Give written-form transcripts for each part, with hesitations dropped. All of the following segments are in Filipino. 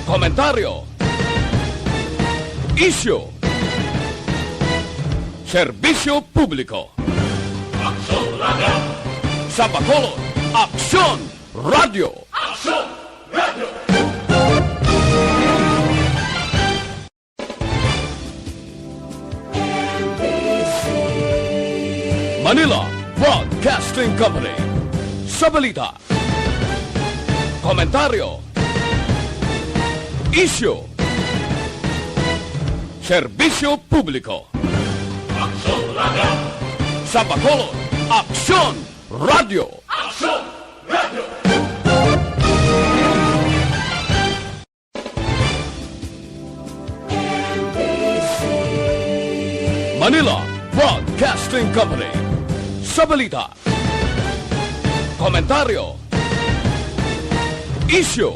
Komentaryo, issue, serbisyo publiko. Aksyon Radio! Sa Bacolod, Aksyon Radio! Aksyon Radio! Manila Broadcasting Company. Sa Balita, komentaryo, issue, serbisyo publiko. Aksyon Radio! Sa Bacolod, Aksyon Radio! Aksyon Radio! Manila Broadcasting Company. Sa Balita, komentaryo, issue,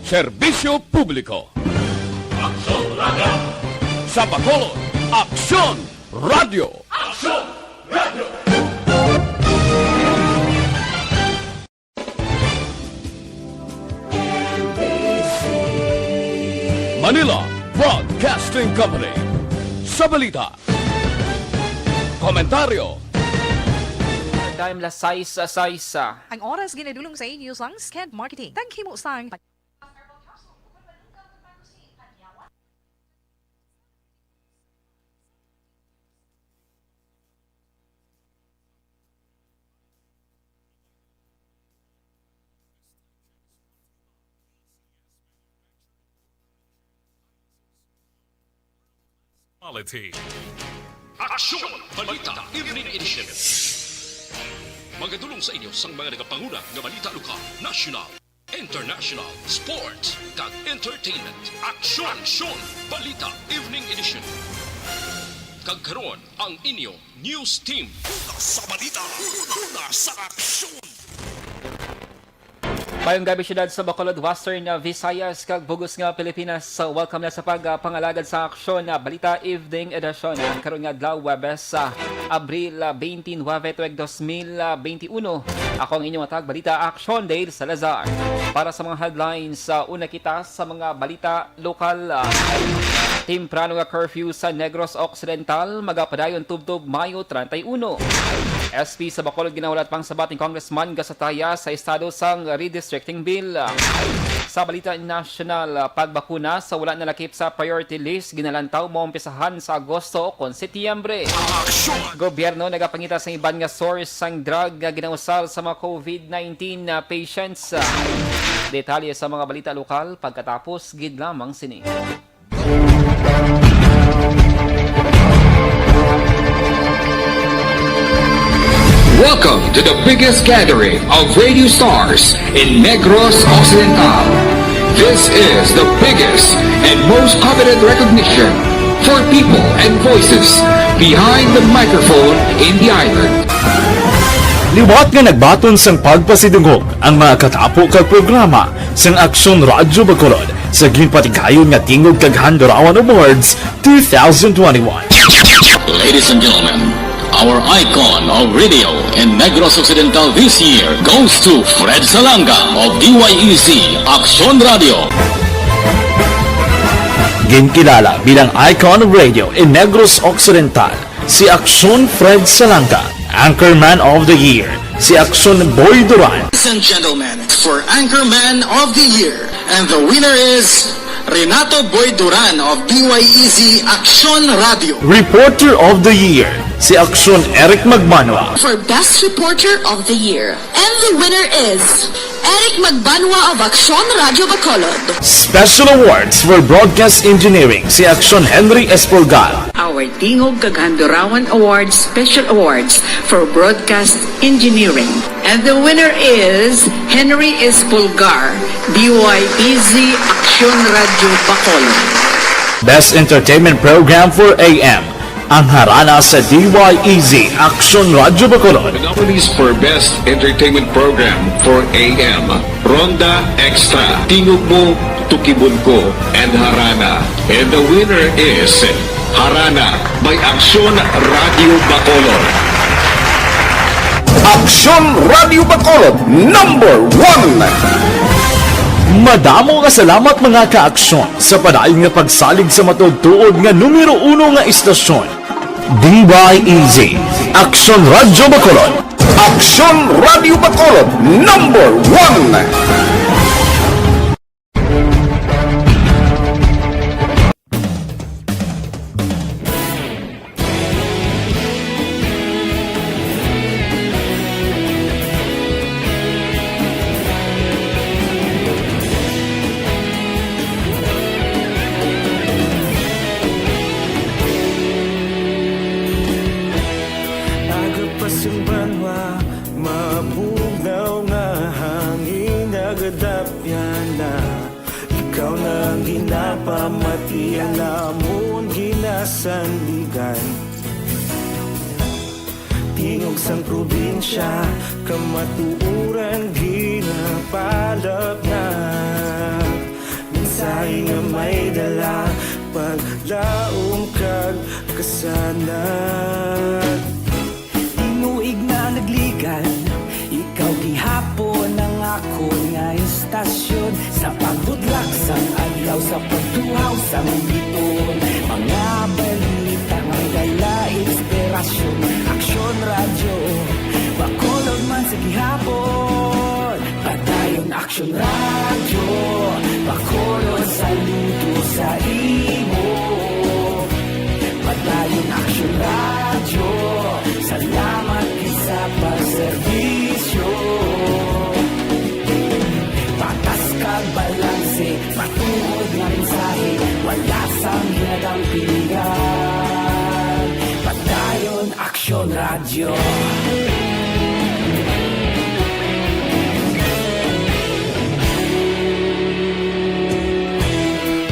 serbisyo publiko. Aksyon Radio! Sa Bacolod, Aksyon Radio! Aksyon Radio! Manila Broadcasting Company. Sa Balita, komentaryo, Dime la size. Ang oras ginadulong sa inyo sang Scant Marketing. Tangki mo sang Quality. Aksyon! Balita Evening Edition. Magadulong sa inyo sang mga nagapanguna ng balita lokal, national, international, sports, kag entertainment. Aksyon! Balita Evening Edition. Kag karon ang inyo news team. Una sa balita, una sa aksyon. Mayong gabi syudad sa Bacolod, Western Visayas, kag bugos nga Pilipinas. Welcome na sa pagpangalagad sa aksyon na Balita Evening Edition. Ang karon nga adlaw Webes, Abril 29, 2021. Ako ang inyong matag balita Aksyon, Dale Salazar. Para sa mga headlines, una kita sa mga balita lokal. Timprano nga curfew sa Negros Occidental, magapadayon tubtob Mayo 31. SP sa Bacolod ginawalat pang sabating Congressman Gasataya sa estado sang redistricting bill. Sa balita national, pagbakuna sa wala nalakip sa priority list ginalantaw mo umpisahan sa Agosto kon Setyembre. Gobyerno nagapangita sa iban nga source sang drug nga ginausal sa mga COVID-19 patients. Detalye sa mga balita lokal pagkatapos gid lamang sini. Welcome to the biggest gathering of radio stars in Negros Occidental. This is the biggest and most coveted recognition for people and voices behind the microphone in the island. Liwat nga nagbaton sang pagpasidungog ang mga katapo kag programa sang Aksyon Radyo Bacolod sa ginpatigayon nga tingog kag Handurawan Awards 2021. Ladies and gentlemen, our icon of radio in Negros Occidental this year goes to Fred Salanga of DYEZ Aksyon Radio. Ginkilala bilang icon of radio in Negros Occidental, si Aksyon Fred Salanga. Anchorman of the Year, si Aksyon Boy Duran. Ladies and gentlemen, for Anchorman of the Year, and the winner is Renato Boy Duran of DYEZ Aksyon Radio. Reporter of the Year, si Aksyon Eric Magbanwa. For Best Reporter of the Year, and the winner is Eric Magbanwa of Aksyon Radio Bacolod. Special awards for broadcast engineering, si Aksyon Henry Espolgar. Our Tingog Kaghandurawan Awards Special Awards for Broadcast Engineering. And the winner is Henry Espolgar, DYEZ Aksyon Radio Bacolod. Best Entertainment Program for AM, ang harana sa DYEZ Aksyon Radio Bacolod. The nominees for Best Entertainment Program for AM, Ronda Extra, Tingog Mo, Tukibon Ko, and Harana. And the winner is Harana by Aksyon Radio Bacolod. Aksyon Radio Bacolod, #1. Madamo nga salamat mga ka-aksyon sa padayon nga pagsalig sa matugtuod nga numero 1 nga istasyon. DYEZ, Aksyon Radyo Bacolod. Aksyon Radio Bacolod number 1. Sandigan tingog sang probinsya kamatuuran ginapalap na mensahe nga may dala paglaom kag kasanag tinuig na nagligan ikaw gihapon ang ako nga istasyon sa pagbudlak sang adlaw sa pagtuhaw sang biton mga balita nga dala inspirasyon Aksyon Radyo Bacolod man sa gihapon padayon Aksyon Radyo Bacolod saludo sa imo padayon Aksyon Radyo salamat sa pagserbisyo patas kag balanse matuod nga mensahe wala sang hinagang pilihan padayon Aksyon Radyo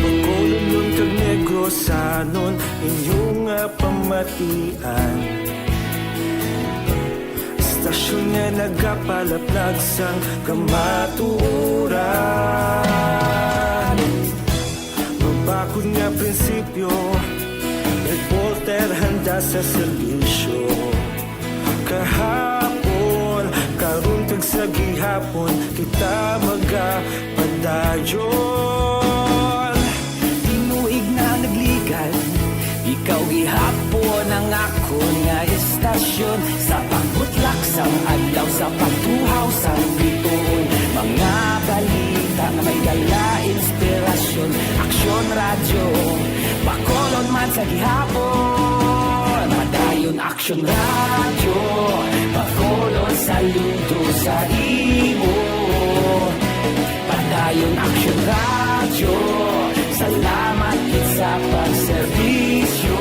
Bacolod kag Negrosanon inyong pamatian istasyon nga nagapalaplag sang kamaturan mabakod nga prinsipyo reporter handa sa serbisyo kahapon karon kag sa gihapon kita magapadayon tinuig na nagligan ikaw gihapon ang ako nga istasyon sa pagbutlak sang adlaw sa pagtuhaw sang biton mga balita nga may dala inspirasyon Aksyon Radyo Bacolod man sa gihapon padayon Aksyon Radyo Bacolod saludo sa imo padayon Aksyon Radyo salamat sa pagserbisyo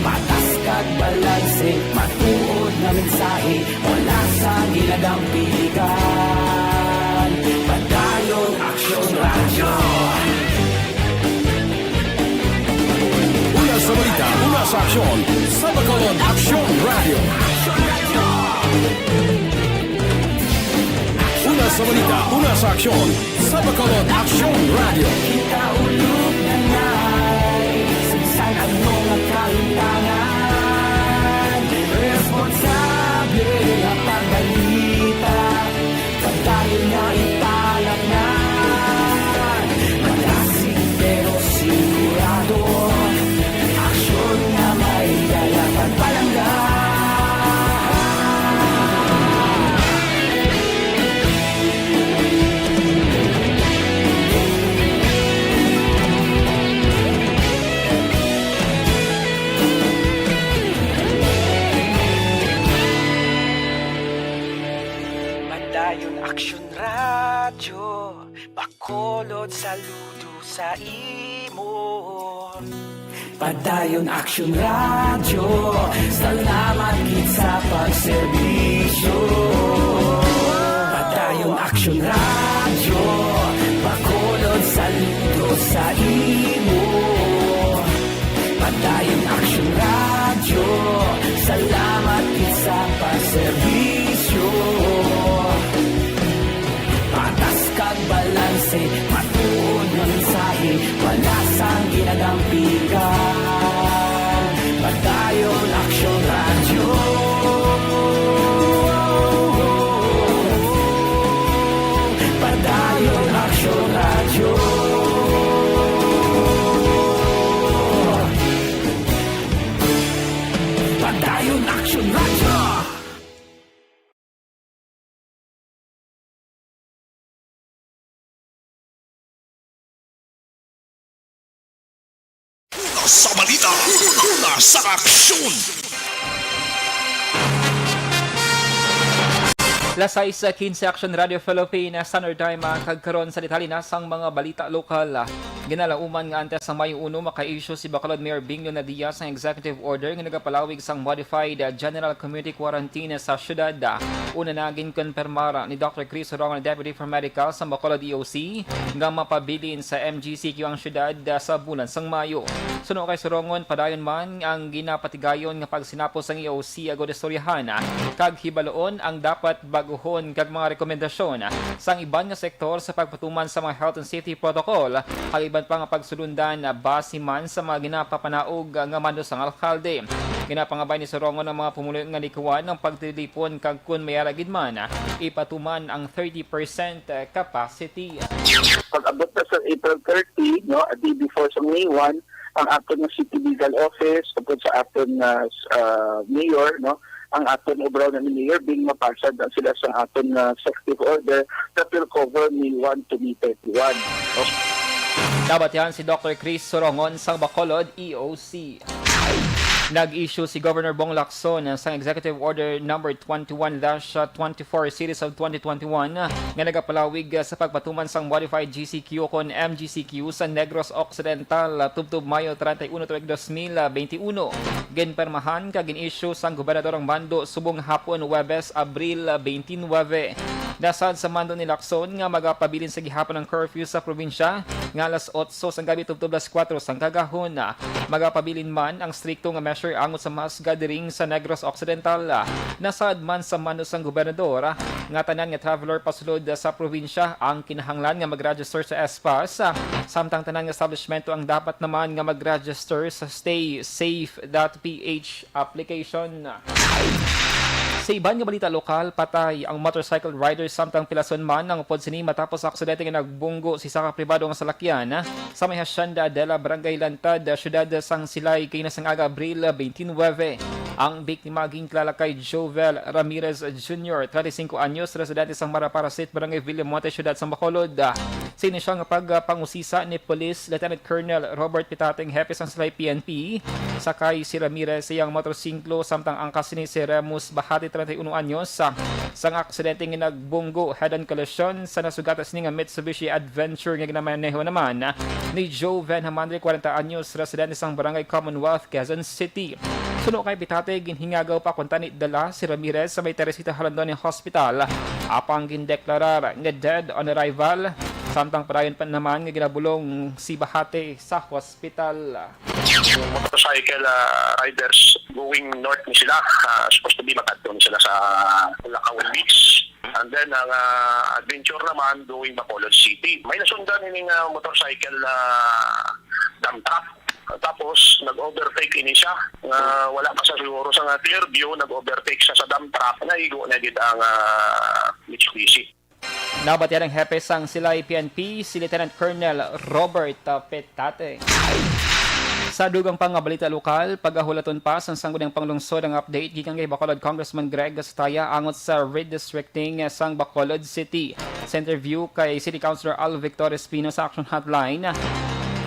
patas kag balanse matuod na mensahe wala sa gilagang piligan padayon Aksyon Radyo Una sa balita, una sa aksyon, sa Bacolod Aksyon Radio. Una sa balita, una sa aksyon, sa Bacolod Aksyon Radio. kita ulog na na'y sinsan ang mga kalintangan responsable na pagbalita pagdayon na ipalag na malasing pero sigurado aksyon na may dalaman palanggan padayon Aksyon Radyo Bacolod saludo sa imo padayon Aksyon Radyo salamat gid sa pagserbisyo padayon Aksyon Radyo Bacolod saludo sa imo padayon Aksyon Radyo salamat gid sa pagserbisyo patas kag balanse matuod nga mensahe wala sang ginagang piligan padayon Aksyon Radyo Padayon Aksyon Radyo. Padayon Aksyon Radyo. Sa balita, sa aksyon. Lasay sa 15 Action Radio Philippines Standard Time kagkaroon sa detalye na sang mga balita lokal. Ginalauman nga antes sa Mayo 1 maka-issue si Bacolod Mayor Binglio Diaz ng executive order nga nagapalawig sang modified general community quarantine sa syudad. Una naging konpermara ni Dr. Chris Sorongon, Deputy for Medical sa Bacolod EOC nga mapabilin sa MGCQ ang syudad sa bulan sang Mayo. Suno kay Sorongon, padayon man ang ginapatigayon nga pagsinapos ang EOC agod istoryahan kag hibaloon ang dapat baguhon kag mga rekomendasyon sang iban nga sektor sa pagpatuman sa mga health and safety protocol kag iban pa nga pagsulundan base man sa mga ginapapanaog nga mando sang alkalde. Ginapangabay ni Sorongon ang mga pumulo nga likuan ng pagtilipon kag kun mayaragid man ipatuman ang 30% capacity. Pag-abot na sa April 30, no, a day before sa May 1, ang aton ng City Legal Office, kapag sa aton na Mayor, no, ang aton obraw na ni Mayor, being mapasad ang sila sa aton na executive order that will cover May 1 to May 31. No? Dapat yan si Dr. Chris Sorongon sa Bacolod EOC. Nag-issue si Governor Bong Lacson sa Executive Order number 21-24 Series of 2021 nga nagapalawig sa pagpatuman sang modified GCQ kon MGCQ sa Negros Occidental tubtob Mayo 31 tuig 2021. Ginpermahan kag gin-issue sang Gobernador ng Mando subong hapon Huwebes, Abril 29. Nasad sa mando ni Lacson nga magapabilin sa gihapon ng curfew sa probinsya nga alas 8 sang gabi tubtob alas 4 sang kagahon. Magapabilin man ang strikto nga measure angot sa mass gathering sa Negros Occidental. Nasad man sa mando sang gobernador nga tanan nga traveler pasulod sa probinsya ang kinahanglan nga mag-register sa SPAS samtang tanan nga establishmento ang dapat naman nga mag-register sa staysafe.ph application. Sa iban nga balita lokal, patay ang motorcycle rider samtang pilason man ang upod sini matapos aksidente nga nagbunggo si saka pribado nga salakyan sa may hasyenda de la Barangay Lantad, syudad sang Silay kay nasang aga Abril 29. Ang biktima ging kilala kay Jovel Ramirez Jr., 35 anyos, residente sang Maraparasit, Barangay Villamonte, syudad sang Bacolod. Sini siya nga pagpangusisa ni Police Lieutenant Colonel Robert Pitateng, hepe sang Silay PNP, sakay si Ramirez siyang motorsiklo samtang angkas ni si Remus Bahati, 31 anyos, sang aksidente nga nagbunggo head-on collision sa nasugatas ni nga Mitsubishi Adventure nga ginamaneho naman ni Joe Van Hamandre, 40 anyos, residente sang Barangay Commonwealth, Quezon City. Suno kay Pitate, ginhingagaw pa kung tanit dala si Ramirez sa may Teresita Halandon Hospital. Apang gindeklarar nga dead on arrival. Samtang parayon pa naman nga ginabulong si Bahate sa hospital. Yung motorcycle riders going north ni sila, supposed to be makadto sila sa Pulacawan Beach. And then ang adventure naman going Bacolod City. May nasundan yung motorcycle dump truck. Tapos nag-overtake ini siya. Wala pa sa siguro sa clear view, nag-overtake siya sa dump truck na igo na gid ang Mitsubishi. Nabatyan ang hepe sang Silay PNP, si Lieutenant Colonel Robert Petate. Sa dugang pang balita lokal, pagahulaton pa sa sangguniang panglungsod ang update gikan kay Bacolod Congressman Greg Gastaya angot sa redistricting sang Bacolod City. Sa interview kay City Councilor Al Victor Espino sa Action Hotline,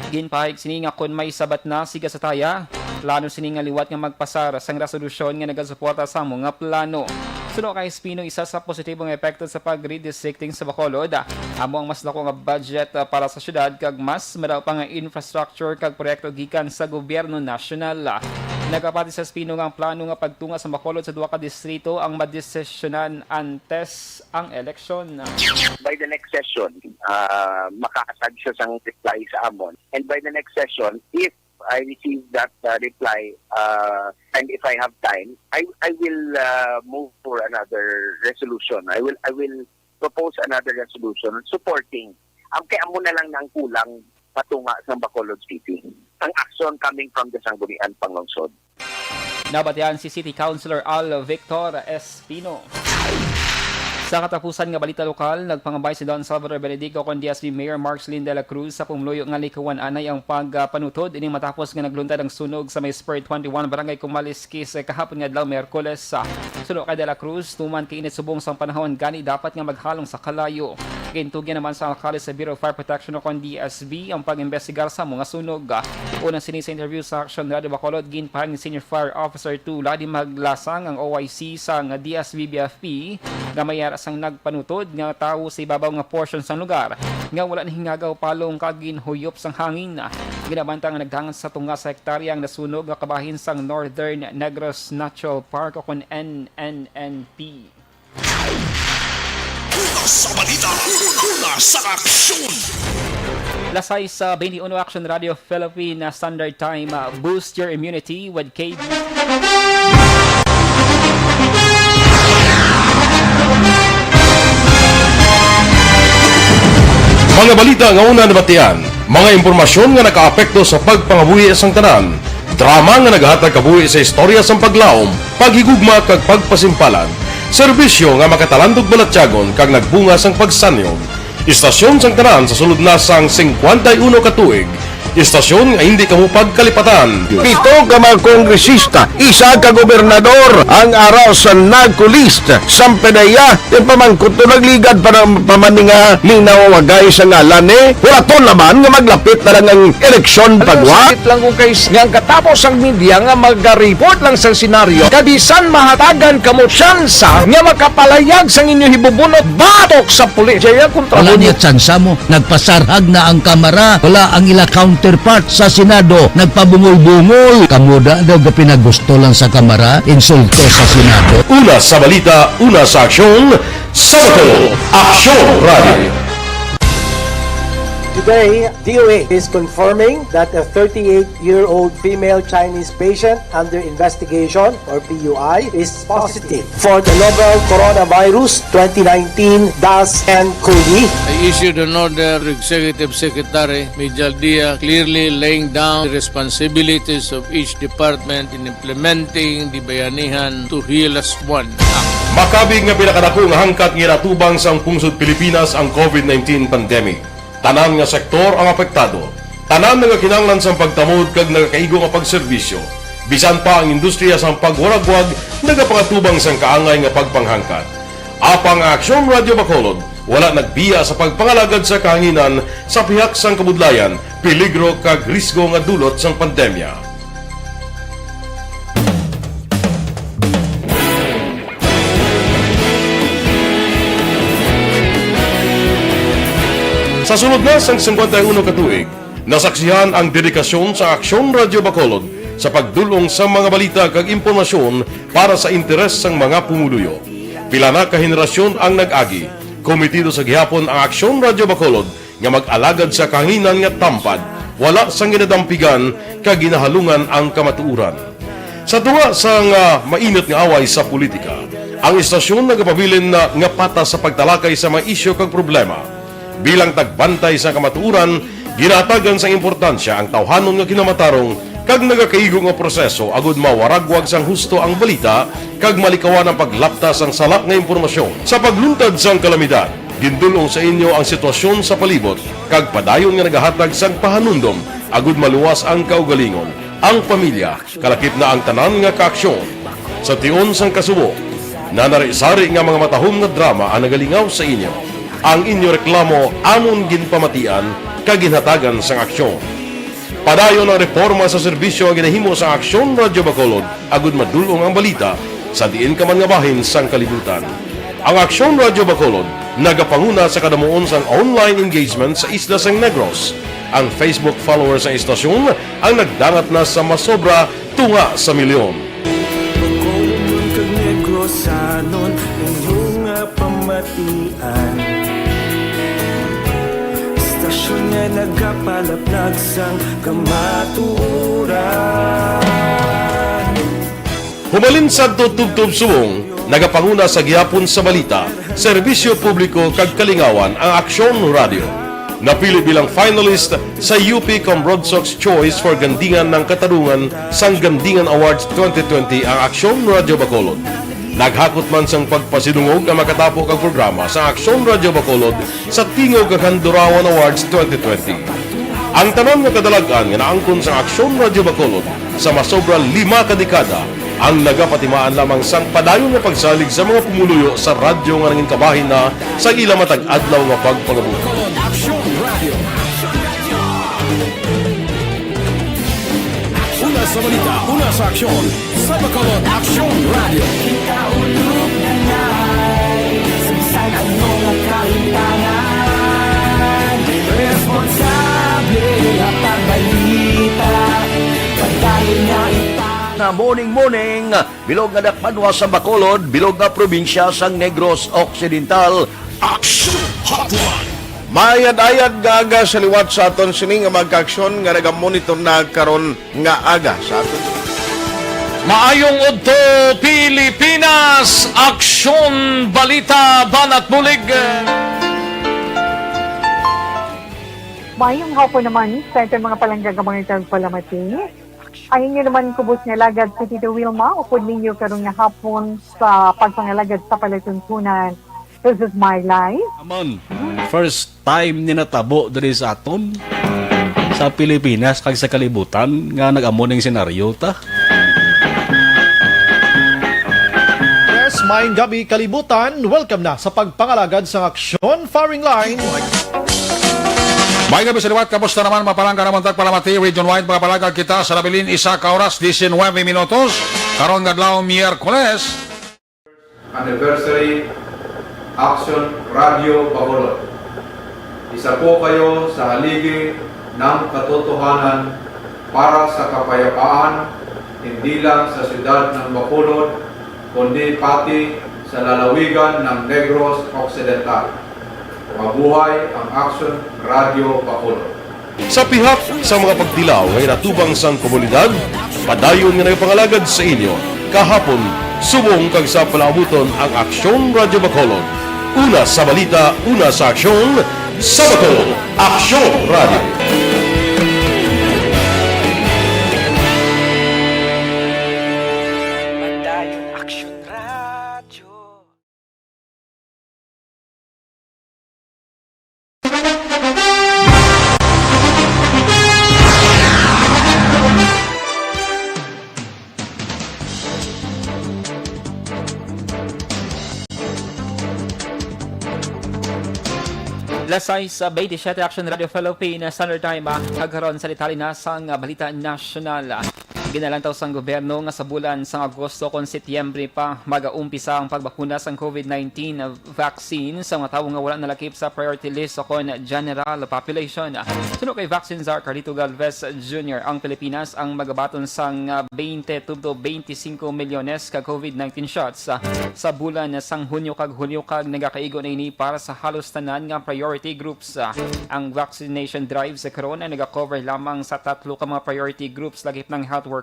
ginpahig sini nga kun may sabat na si Gastaya, plano sini nga liwat nga magpasar sang resolusyon nga nagasuporta sa mga plano. Suno kay Espino, isa sa positibong epekto sa pag-redistricting sa Bacolod amo ang mas dako nga budget para sa syudad kag mas madaw pa nga infrastructure kag proyekto gikan sa gobyerno nasyonal. Nagapati sa Espino nga ang plano nga pagtunga sa Bacolod sa duha ka distrito ang madesisyonan antes ang eleksyon. By the next session, makakasag siya sang reply sa amon. And by the next session, if I receive that reply and if I have time, I will move for another resolution. I will propose another resolution supporting. Ang kaya mo na lang nang kulang patunga sa Bacolod City. Ang action coming from the Sangguniang Panglungsod. Nabatyan si City Councilor Al Victor Espino. Sa katapusan nga balita lokal, nagpangabay si Don Salvador Benedico kon DSB Mayor Marcelin de la Cruz sa pumluyo nga likawan anay ang pagpanutod ini matapos nga nagluntad ang sunog sa may Spur 21 Barangay Kumaliskis kahapon nga adlaw Miyerkules. Suno kay de la Cruz tuman kay init subong sang panahon gani dapat nga maghalong sa kalayo. Gintugyan naman sa alkalde sa Bureau of Fire Protection kon DSB ang pag-imbestigar sa mga sunog. Unang sining sa interview sa Aksyon Radio Bacolod ginpahang Senior Fire Officer 2 Ladi Maglasang ang OIC sa DSB BFP gamayar sang nagpanutod nga tawo sa ibabaw nga portion sa lugar nga wala ni hingagaw palong kaginhuyop sang hangin. Ginabantang nga nagdangan sa tunga sa hektarya ang nasunog nga kabahin sang Northern Negros Natural Park o kon NNNP. Una sa balita, una sa aksyon. Lasay sa 21 Action Radio Philippine Standard Time, boost your immunity with KB. Mga balita nga una nabatian, mga impormasyon nga nakaapekto sa pagpangabuhi sang tanan, drama nga naghatag kabuhi sa istorya sang paglaom, paghigugma kag pagpasimpalan, serbisyo nga makatalandog balatyagon kag nagbunga sang pagsanyog, istasyon sang tanan sa sulod na sang 51 ka tuig, istasyon nga hindi kamupag kalipatan. 7 ka mga kongresista, 1 ka gobernador ang araw sa nagkulist sa pedaya yung pamangkot to nagligad para pamaninga linaw wagay sa ngalan wala to naman nga maglapit na lang ang eleksyon pagwa. Sakit lang kung kays nga katapos ang media nga mag-report lang sa senaryo kabisan mahatagan kamo tsansa nga makapalayag sa inyo hibubunot batok sa pulisya kontra wala niya tsansa mo nagpasarhag na ang kamera wala ang ila counterpart sa Senado nagpabungol-bungol kamuda daw pinagusto lang sa kamera insulto sa Senado. Una sa balita, una sa aksyon, Sabado, Aksyon Radio. Today, DOA is confirming that a 38-year-old female Chinese patient under investigation, or PUI, is positive for the novel coronavirus 2019-10-CoV. I issued an order to Executive Secretary Major Dia clearly laying down the responsibilities of each department in implementing the Bayanihan to Heal as One Act. Makabig nga pinakadako nga hangkat nga natubang sang pungsod Pilipinas ang COVID-19 pandemic. Tanan nga sektor ang apektado. Tanan nga kinahanglan sang pagtamod kag nagakaigo nga pagserbisyo. Bisan pa ang industriya sang pagwaragwag nagapangatubang sang kaangay nga pagpanghangkat. Apang Aksyon Radio Bacolod wala nagbiya sa pagpangalagad sa kahanginan sa pihak sang kabudlayan, peligro kag risgo nga dulot sang pandemya. Sa sunod na sang 51 ka tuig, nasaksihan ang dedikasyon sa Aksyon Radio Bacolod sa pagdulong sa mga balita kag impormasyon para sa interes sang mga pumuluyo. Pila na ka henerasyon ang nag-agi, komitido sa gihapon ang Aksyon Radio Bacolod nga mag-alagad sa kahanginan nga tampad, wala sang ginadampigan kag ginahalungan ang kamatuuran. Sa tunga sang mainit nga away sa politika, ang istasyon nagapabilin na nga patas sa pagtalakay sa mga isyu kag problema. Bilang tagbantay sa kamatuuran, ginatagan sa importansya ang tawhanon nga kinamatarong kag nagakaigo nga proseso agud mawaragwag sang husto ang balita kag malikawan ang paglapta sang salak nga impormasyon. Sa pagluntad sang kalamidad, gindulong sa inyo ang sitwasyon sa palibot kag padayon nga nagahatag sang pahanundom agud maluwas ang kaugalingon, ang pamilya, kalakip na ang tanan nga kaaksyon. Sa tion sang kasubo, nanari-sari nga mga matahom nga drama ang nagalingaw sa inyo. Ang inyo reklamo amon ginpamatian kaginhatagan sang aksyon. Padayon ang reforma sa serbisyo ang ginahimo sa Aksyon Radio Bacolod agud madulong ang balita sa diin ka man nga bahin sang kalibutan. Ang Aksyon Radio Bacolod nagapanguna sa kadamuon sang online engagement sa isla sang Negros. Ang Facebook followers sa istasyon ang nagdangat na sa masobra tunga sa milyon. Bacolod kag Negros anon inyong pamatian. Istasyon nga nagapalaplag sang kamatuuran. Humalin sa tutubtub subong, nagapanguna sa gihapon sa balita, serbisyo publiko kag kalingawan ang Aksyon Radio. Napili bilang finalist sa UP Broadsox Choice for Gandingan ng Katarungan sang Gandingan Awards 2020 ang Aksyon Radio Bacolod. Naghakot man sang pagpasidungog na makatapo kag programa sa Aksyon Radyo Bacolod sa Tingog kag Handurawan Awards 2020. Ang tanan nga kadalagan nga naangkon sa Aksyon Radyo Bacolod sa masobra 5 kadekada ang nagapatimaan lamang sang padayon nga pagsalig sa mga pumuluyo sa radyo nga nangin kabahin na sa ila matag adlaw nga pagpangabuhi. Aksyon Radio. Una sa balita, una sa aksyon. Sa Bacolod, Aksyon Radio. Kaulog na na'y Samsay ang mga kahintangan Responsable at pagbalita Pagdaling na na morning, bilog nga dakpanwa sa Bacolod, bilog nga probinsya sang Negros Occidental. Aksyon Hotline. Mayad-ayad nga aga sa liwat sa aton sining nga magka-aksyon nga nagamonitor na karon nga aga sa aton. Maayong udto Pilipinas, Aksyon Balita Banat Bulig. Mayong hapon naman sa ito mga palanggang mga palamati. Ayun nyo naman kubos nga lagad si Tito Wilma, upod ninyo karong nga hapon sa pagpangalagad sa palatuntunan. This is my life. Amon, first time ni natabo diri sa aton sa Pilipinas kag sa kalibutan nga nag-amoning senaryo ta. Yes, maayong gabi kalibutan. Welcome na sa pagpangalagad sa Aksyon Firing Line. May gabi sa liwat, kamusta naman mapalangga naman tagpalamati, region-wide mga palagag kita sa labilin isa ka oras, 19 minutos, karon gadlaw Miyerkules. Anniversary Aksyon Radio Bacolod. Isa po kayo sa haligi ng katotohanan para sa kapayapaan, hindi lang sa siyudad ng Bacolod, kundi pati sa lalawigan ng Negros Occidental. Mabuhay ang Aksyon Radio Bacolod. Sa pihak sa mga pagtilaw ngay natubang sang komunidad, padayon nga nagpangalagad sa inyo. Kahapon, subong kag sa palabuton ang Aksyon Radio Bacolod. Una sa balita, una sa aksyon, sa Bacolod, Aksyon Radio. Lasay sa 27 Action Radio Philippines Standard Time kagaron sa litali na sang balita nasyonal. Ginalantaw sang gobyerno nga sa bulan sang Agosto kon Setyembre pa mag-aumpisa ang pagbakuna sang COVID-19 vaccine sa mga tawo nga wala nalakip sa priority list o kon general population. Suno kay Vaccine Czar Carlito Galvez Jr. ang Pilipinas ang magabaton sang 20 to 25 milyones ka COVID-19 shots sa bulan sang Hunyo kag nagakaigo na ini para sa halos tanan nga priority groups. Ang vaccination drive sa karon ay nagakover lamang sa 3 ka mga priority groups lagip ng health workers,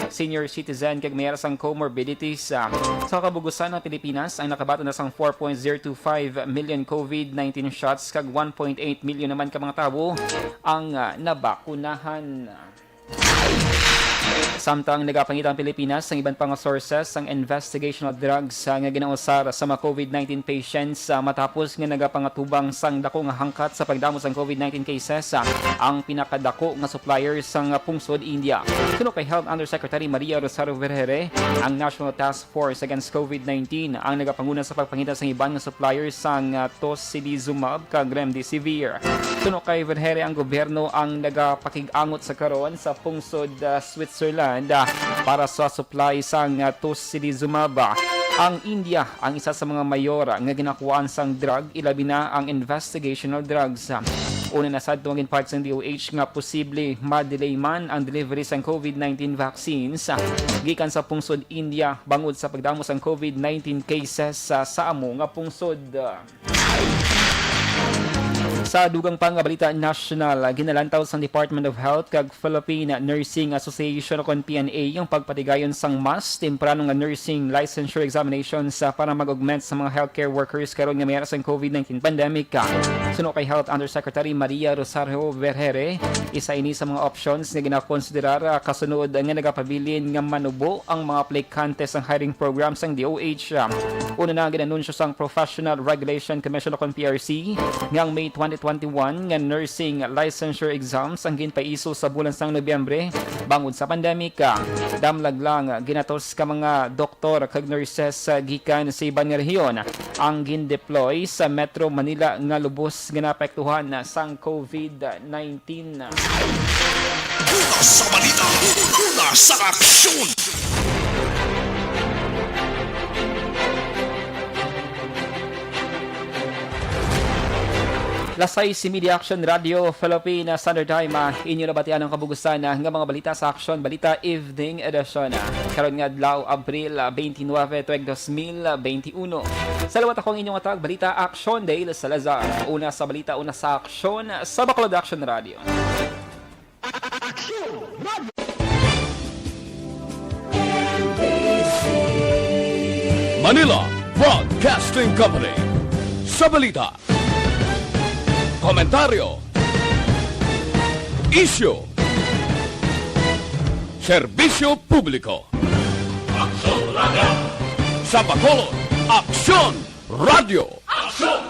senior citizen kag mayroon sang comorbidities. Sa kabugusan ng Pilipinas ang nakabato na sang 4.025 million COVID-19 shots kag 1.8 million naman ka mga tawo ang nabakunahan. Samtang nagapangita ang Pilipinas sa iban pang sources ang investigational drugs nga ginausar sa mga COVID-19 patients matapos nga nagapangatubang sang dako nga hangkat sa pagdamo sang COVID-19 cases ang pinakadako nga supplier sang pungsod India. Suno kay Health Undersecretary Maria Rosario Vergere, ang National Task Force Against COVID-19 ang nagapanguna sa pagpangita sa iban nga suppliers sang tocilizumab kag remdesivir. Suno kay Vergere, ang gobyerno ang nagapakig-angot sa karon sa pungsod Switzerland para sa supply sang tocilizumab. Ang India ang isa sa mga mayor nga ginakuhaan sang drug, ilabi na ang investigational drugs. Una na sad tuwagin part ng DOH nga posible ma-delay man ang delivery sang COVID-19 vaccines gikan sa pungsod India bangod sa pagdamo sang COVID-19 cases sa amo nga pungsod. Sa dugang pang balita national, ginalantaw sa Department of Health kag Philippine Nursing Association o PNA yung pagpatigayon sang mas tempranong nursing licensure examinations para mag-augment sa mga healthcare workers karon nga mayroon sa COVID-19 pandemic. Suno kay Health Undersecretary Maria Rosario Vergere, isa ini sa mga options nga ginakonsiderar kasunod nga nagapabilin nga manubo ang mga aplikante sa hiring program sang DOH. Una na ginanunsyo sang Professional Regulation Commission o PRC ngang May 2021 nga nursing licensure exams ang ginpaiso sa bulan sang Nobyembre bangod sa pandemic. Damlag lang ginatos ka mga doktor kag nurses gikan sa ibang rehiyon ang gin-deploy sa Metro Manila nga lubos nga naapektuhan sang COVID-19. Sa balita, sa aksyon! Lasay si Media Action Radio Philippine Standard Time. Inyo na batian ang kabugusan nga mga balita sa Aksyon Balita Evening Edition. Karon nga adlaw Abril 29, 2021. Salawat akong inyong atag balita Aksyon Dale Salazar. Una sa balita, una sa Aksyon sa Bacolod Action Radio. Manila Broadcasting Company. Sa balita, komentaryo, isyu, serbisyo publiko. Aksyon Radio! Sa Bacolod, Aksyon Radio! Aksyon!